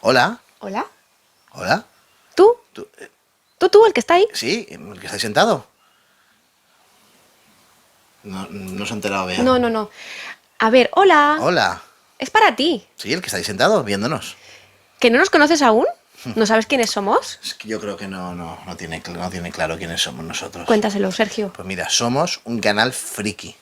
Hola. ¿Hola? Hola. ¿Tú? ¿Tú, ¿Tú, el que está ahí? sí, el que está ahí sentado. No se ha enterado bien. No. A ver, hola. Hola. Es para ti. Sí, el que está ahí sentado, viéndonos. ¿Que no nos conoces aún? ¿No sabes quiénes somos? Es que yo creo que no tiene claro quiénes somos nosotros. Cuéntaselo, Sergio. Pues mira, somos un canal friki.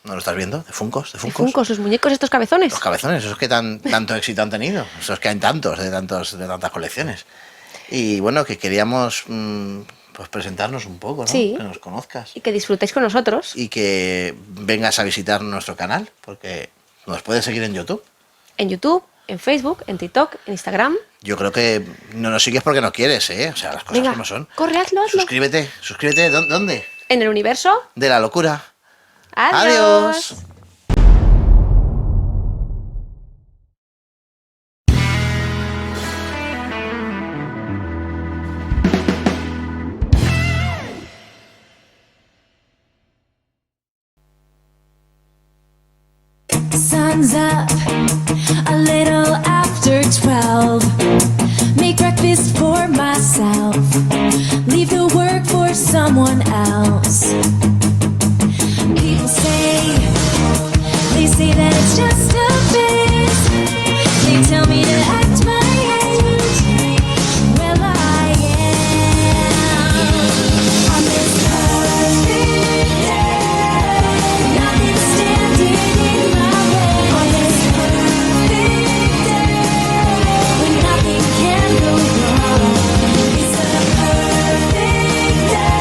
¿No lo estás viendo? ¿De Funkos? ¿De Funkos, los muñecos estos Los cabezones? cabezones, esos que tanto éxito han tenido. Esos que hay tantos, de tantas colecciones. Y bueno, que queríamos pues presentarnos un poco, ¿no? Sí. Que nos conozcas. Y que disfrutéis con nosotros. Y que vengas a visitar nuestro canal, porque nos puedes seguir en YouTube. En YouTube, en Facebook, en TikTok, en Instagram. Yo creo que no nos sigues porque no quieres, ¿eh? O sea, las cosas Venga, como son. corre, hazlo. Suscríbete. ¿Dónde? En el universo. De la locura. Adiós. Sun's up, a little after 12. Make breakfast for myself. Leave the work for someone else. People say, they say that it's just a phase. They tell me to act my age. Well, I am on this perfect day. Nothing standing in my way. On this perfect day, when nothing can go wrong. It's a perfect day.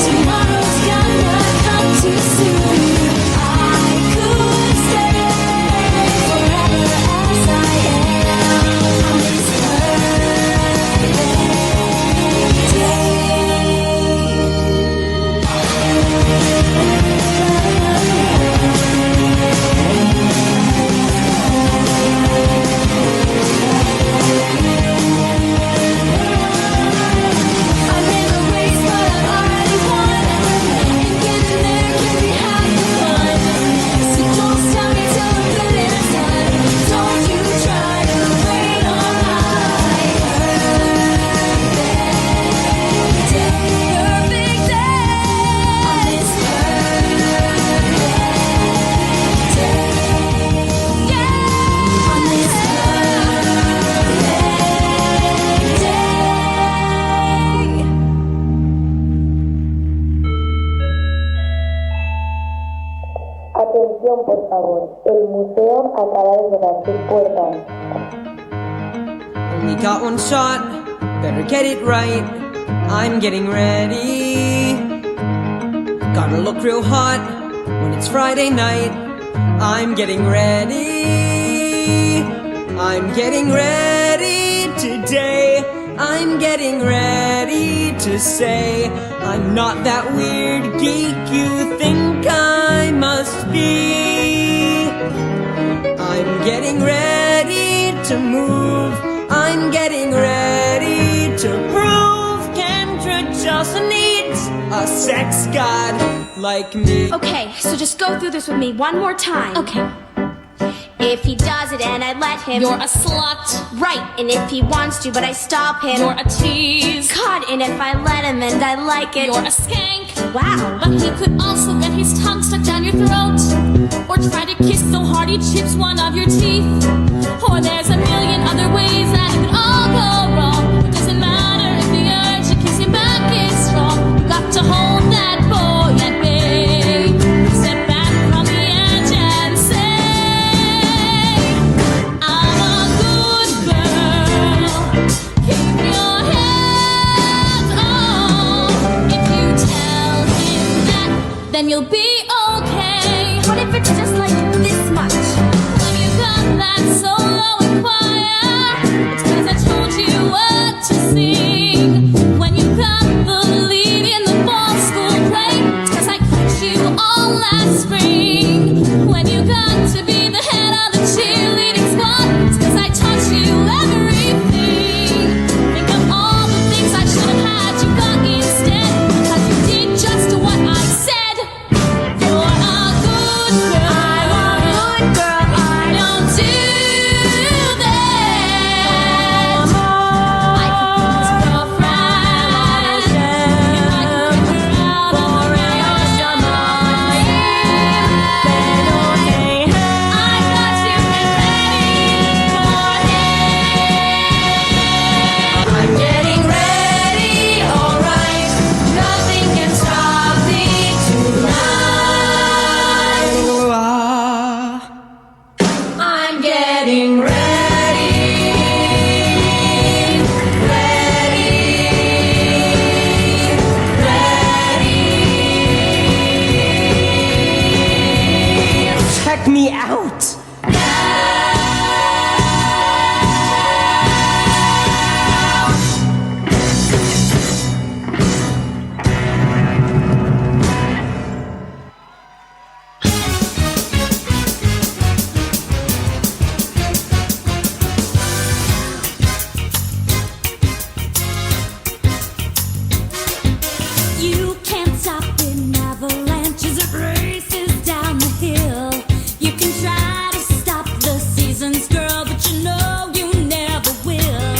Tomorrow's gonna come too soon. I could stay forever as I am on this perfect day. I ran the race, but I've already won. And getting there can be half the fun. So don't stop me till the finish line. Don't you try to wait on my perfect day. Perfect day. On this perfect day. Yeah. On this perfect day. Atención, por favor. El museo acaba de cerrar sus puertas. Only got one shot, better get it right. I'm getting ready. Gotta look real hot when it's Friday night. I'm getting ready. I'm getting ready today. I'm getting ready to say I'm not that weird geek you think I must be. I'm getting ready to move. I'm getting ready to prove Kendra just needs a sex god like me. Okay, so just go through this with me one more time. Okay. If he does it and I let him, You're a slut. right. And if he wants to but I stop him, You're a tease. God. And if I let him and I like it, You're a skank. wow. But he could also get his tongue stuck down your throat, or try to kiss so hard he chips one of your teeth. Or there's a million other ways that it could all go wrong. It doesn't matter if the urge to kiss him back is strong. You got to hold that boy at bay. Step back from the edge and say, I'm a good girl. Keep your hands on. If you tell him that, then you'll be okay. What if it's just like this much? When you got that solo and choir, it's 'cause I told you what to sing. When you got the lead in the fall school play, it's 'cause I coached you all last spring. When you got to be the head of the cheerleading squad, it's 'cause I taught you everything. Think of all the things I should have had you got instead, 'cause you did just what I said. You're a good girl. I'm a good girl. Don't do check me out. You can't stop an avalanche as it races down the hill. You can try to stop the seasons, girl, but you know you never will.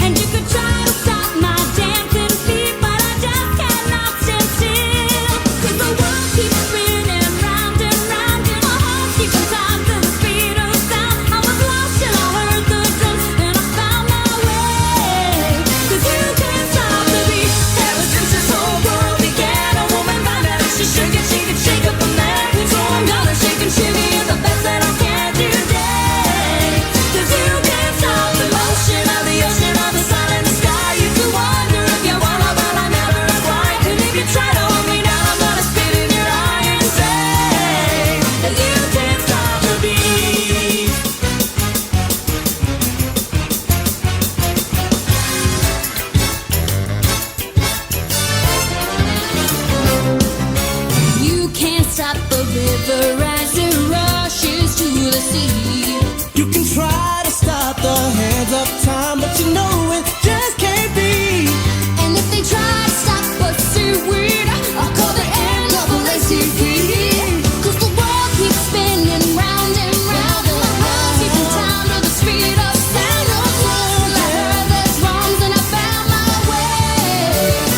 And you could try to stop my dancing feet, but I just cannot stand still. 'Cause the world keeps spinning round and round, and my heart keeps time to the speed of sound. I was lost till I heard the drums, and I found my way. 'Cause you can't stop the beat. Ever since this whole world began, a woman found out if she shake it, she could shake up a man. So I'm gonna shake and shimmy in the best that I can today. 'Cause you can't stop the motion of the ocean, of the sun and the sky. You could wonder if you wanna, but I never quite. And if you try to hold me down, I'm gonna spit in your eye and say that you can't stop the beat. You can't stop the river as it rushes to the sea. You can try to stop the hands of time, but you know it just can't be. And if they try to stop us, seaweed, I'll call the NAACP. 'Cause the world keeps spinning round and round, and my heart keeps time to the speed of sound. I was lost till I heard the drums, and I found my way.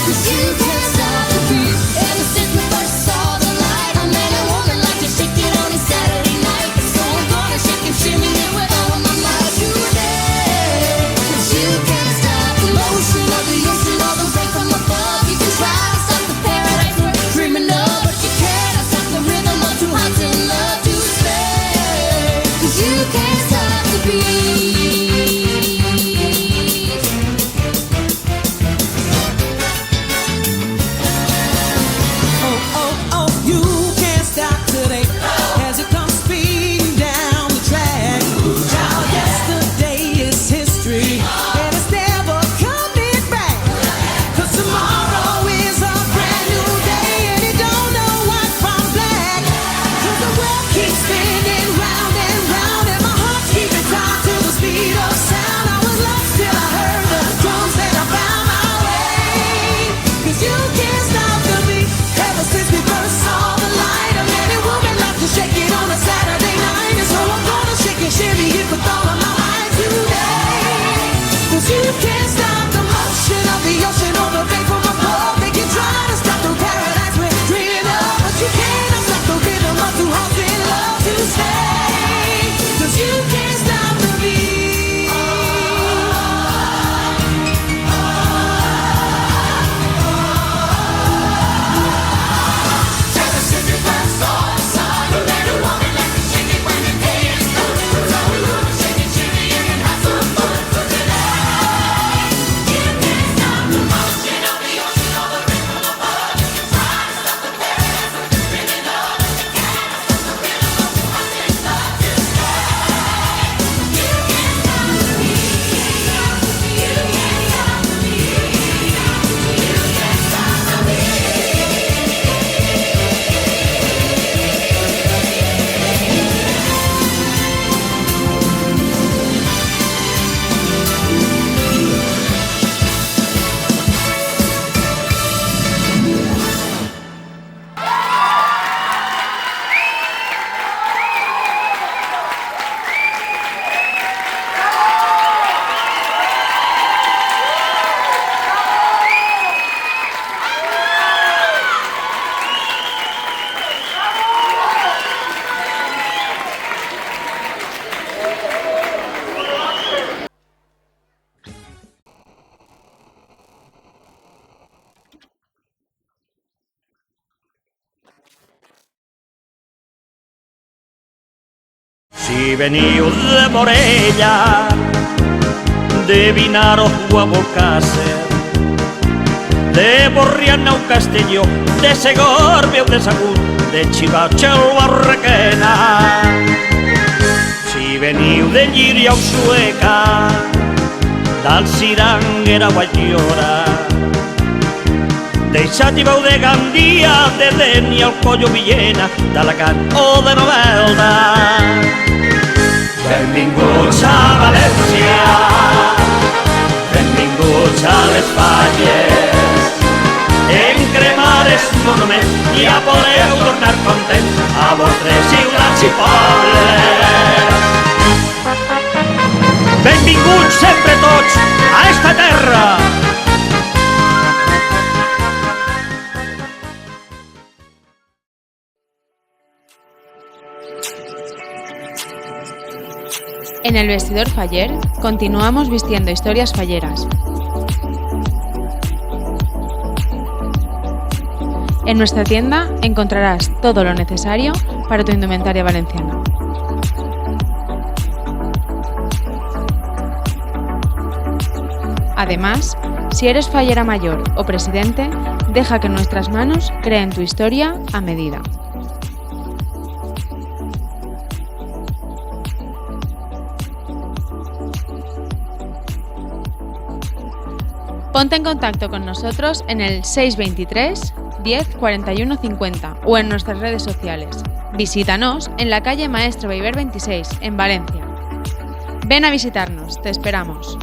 'Cause you can't stop the beat. Ever since we first saw the light, I met a woman like to shake it on a Saturday night. So I'm gonna shake and shimmy it with all of my might today. 'Cause you can't stop the motion of the ocean or the rain from above. You can try to stop the paradise we're dreaming of, but you can't stop the rhythm of two hearts in love to stay. 'Cause you can't stop the beat. Oh, oh, oh, you can't stop today as it comes speeding down the track. Child, yesterday is history, and it's never coming back. 'Cause tomorrow is a brand new day, and you don't know white from black. 'Cause the world keeps spinning round and round, and my heart's keeping time to the speed of sound. I was lost till I heard the drums, and I found my way. 'Cause you can't stop the beat. Ever since we first saw the light, a man and woman love to shake it on a Saturday night. And so I'm gonna shake and shimmy it with all of my might today. 'Cause you can't stop the motion of the ocean or the rain from above. They can try to stop the paradise we're dreaming of, but you can't stop the rhythm of two hearts in love to stay. 'Cause you can't stop the beat. Ever since we first saw the sun, a man and woman like to shake it when the day is through. So we gonna shake and shimmy it and have some fun for today. You can't stop the motion of the ocean or the rain from above. You can try to stop the paradise we're dreaming of, but you can't stop the rhythm of two hearts in love to stay. You can't stop the beat. You can't stop the beat. You can't stop the beat. Si veniu de Morella, de Vinaro o a Bocàsser, de Borriana o Castelló, de Segòrbia o de Sagunt, de Chivacello a Requena. Si veniu de Llíria o Sueca, dal Ciranguera o Allora, deixat-hi-veu de Gandia, de Denia, el Collo Villena, d'Alacant o de Novelda. Benvinguts a València, benvinguts a les Falles. En cremar els monuments ja podeu tornar contents a vostres ciutats i pobles. Benvinguts sempre tots a esta terra. En el vestidor faller continuamos vistiendo historias falleras. En nuestra tienda encontrarás todo lo necesario para tu indumentaria valenciana. Además, si eres fallera mayor o presidente, deja que nuestras manos creen tu historia a medida. Ponte en contacto con nosotros en el 623 10 41 50 o en nuestras redes sociales. Visítanos en la calle Maestro Beiber 26, en Valencia. Ven a visitarnos, te esperamos.